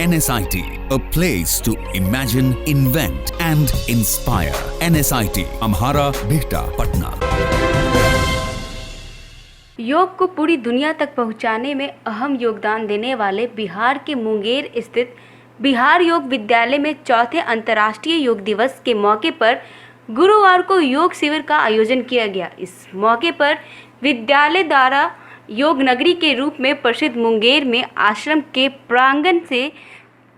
NSIT, a place to imagine, invent and inspire. NSIT, Amhara, Bihta, Patna. योग को पूरी दुनिया तक पहुंचाने में अहम योगदान देने वाले बिहार के मुंगेर स्थित बिहार योग विद्यालय में चौथे अंतर्राष्ट्रीय योग दिवस के मौके पर गुरुवार को योग शिविर का आयोजन किया गया। इस मौके पर विद्यालय द्वारा योग नगरी के रूप में प्रसिद्ध मुंगेर में आश्रम के प्रांगण से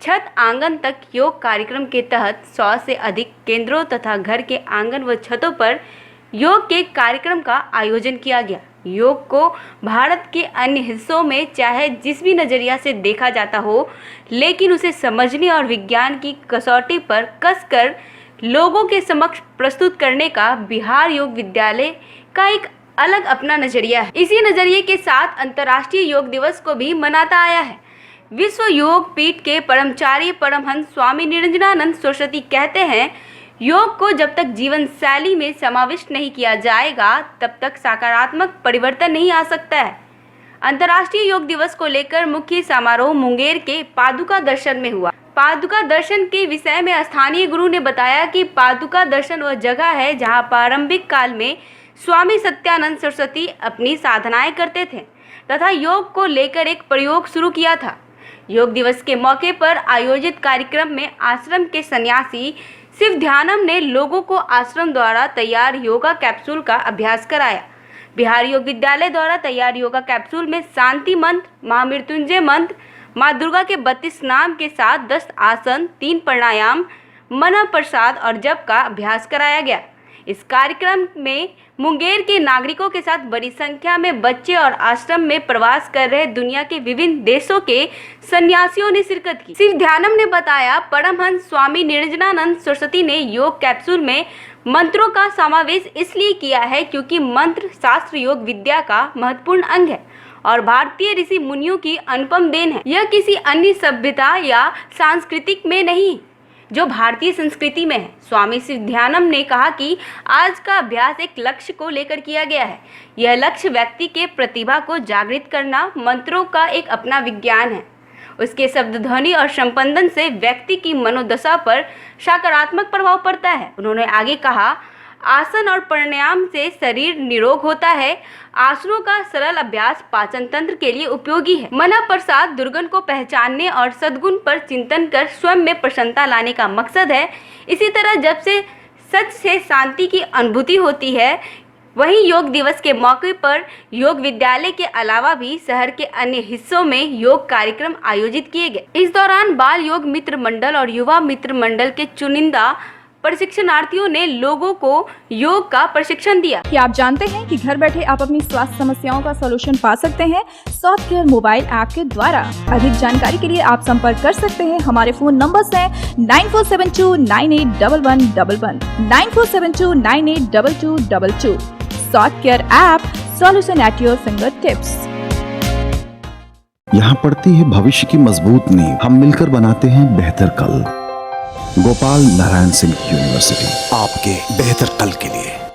छत आंगन तक योग कार्यक्रम के तहत 100 से अधिक केंद्रों तथा घर के आंगन व छतों पर योग के कार्यक्रम का आयोजन किया गया। योग को भारत के अन्य हिस्सों में चाहे जिस भी नज़रिया से देखा जाता हो, लेकिन उसे समझने और विज्ञान की कसौटी पर कसकर लोगों के समक्ष प्रस्तुत करने का बिहार योग विद्यालय का एक अलग अपना नजरिया है। इसी नजरिए के साथ अंतर्राष्ट्रीय योग दिवस को भी मनाता आया है। विश्व योग पीठ के परमचारी परमहंस स्वामी निरंजनानंद सरस्वती कहते हैं, योग को जब तक जीवन शैली में समाविष्ट नहीं किया जाएगा तब तक सकारात्मक परिवर्तन नहीं आ सकता है। अंतर्राष्ट्रीय योग दिवस को लेकर मुख्य समारोह मुंगेर के पादुका दर्शन में हुआ। पादुका दर्शन के विषय में स्थानीय गुरु ने बताया कि पादुका दर्शन वह जगह है जहां प्रारंभिक काल में स्वामी सत्यानंद सरस्वती अपनी साधनाएं करते थे तथा योग को लेकर एक प्रयोग शुरू किया था। योग दिवस के मौके पर आयोजित कार्यक्रम में आश्रम के सन्यासी शिव ध्यानम ने लोगों को आश्रम द्वारा तैयार योगा कैप्सूल का अभ्यास कराया। बिहार योग विद्यालय द्वारा तैयार योगा कैप्सूल में शांति मंत्र, महामृत्युंजय मंत्र, माँ दुर्गा के 32 नाम के साथ 10 आसन, 3 प्राणायाम, मना प्रसाद और जप का अभ्यास कराया गया। इस कार्यक्रम में मुंगेर के नागरिकों के साथ बड़ी संख्या में बच्चे और आश्रम में प्रवास कर रहे दुनिया के विभिन्न देशों के सन्यासियों ने शिरकत की। शिव ध्यानम ने बताया, परमहंस स्वामी निरंजनानंद सरस्वती ने योग कैप्सूल में मंत्रों का समावेश इसलिए किया है क्योंकि मंत्र शास्त्र योग विद्या का महत्वपूर्ण अंग है और भारतीय ऋषि मुनियों की अनुपम देन है। यह किसी अन्य सभ्यता या सांस्कृतिक में नहीं, जो भारतीय संस्कृति में है। स्वामी शिव ध्यानम ने कहा कि आज का अभ्यास एक लक्ष्य को लेकर किया गया है। यह लक्ष्य व्यक्ति के प्रतिभा को जागृत करना, मंत्रों का एक अपना विज्ञान है। उसके शब्द ध्वनि और संपंदन से व्यक्ति की मनोदशा पर सकारात्मक प्रभाव पड़ता है। उन्होंने आगे कहा, आसन और प्राणायाम से शरीर निरोग होता है। आसनों का सरल अभ्यास पाचन तंत्र के लिए उपयोगी है। मना प्रसाद दुर्गुण को पहचानने और सद्गुण पर चिंतन कर स्वयं में प्रसन्नता लाने का मकसद है। इसी तरह जब से सच से शांति की अनुभूति होती है। वहीं योग दिवस के मौके पर योग विद्यालय के अलावा भी शहर के अन्य हिस्सों में योग कार्यक्रम आयोजित किए गए। इस दौरान बाल योग मित्र मंडल और युवा मित्र मंडल के चुनिंदा प्रशिक्षणार्थियों ने लोगों को योग का प्रशिक्षण दिया। क्या आप जानते हैं कि घर बैठे आप अपनी स्वास्थ्य समस्याओं का सलूशन पा सकते हैं सॉफ्ट केयर मोबाइल ऐप के द्वारा। अधिक जानकारी के लिए आप संपर्क कर सकते हैं। हमारे फोन नंबर्स हैं 9472981111, 9472982222। Soft care app, solution at your finger tips. यहाँ पड़ती है भविष्य की मजबूत नींव। हम मिलकर बनाते हैं बेहतर कल। गोपाल नारायण सिंह यूनिवर्सिटी, आपके बेहतर कल के लिए।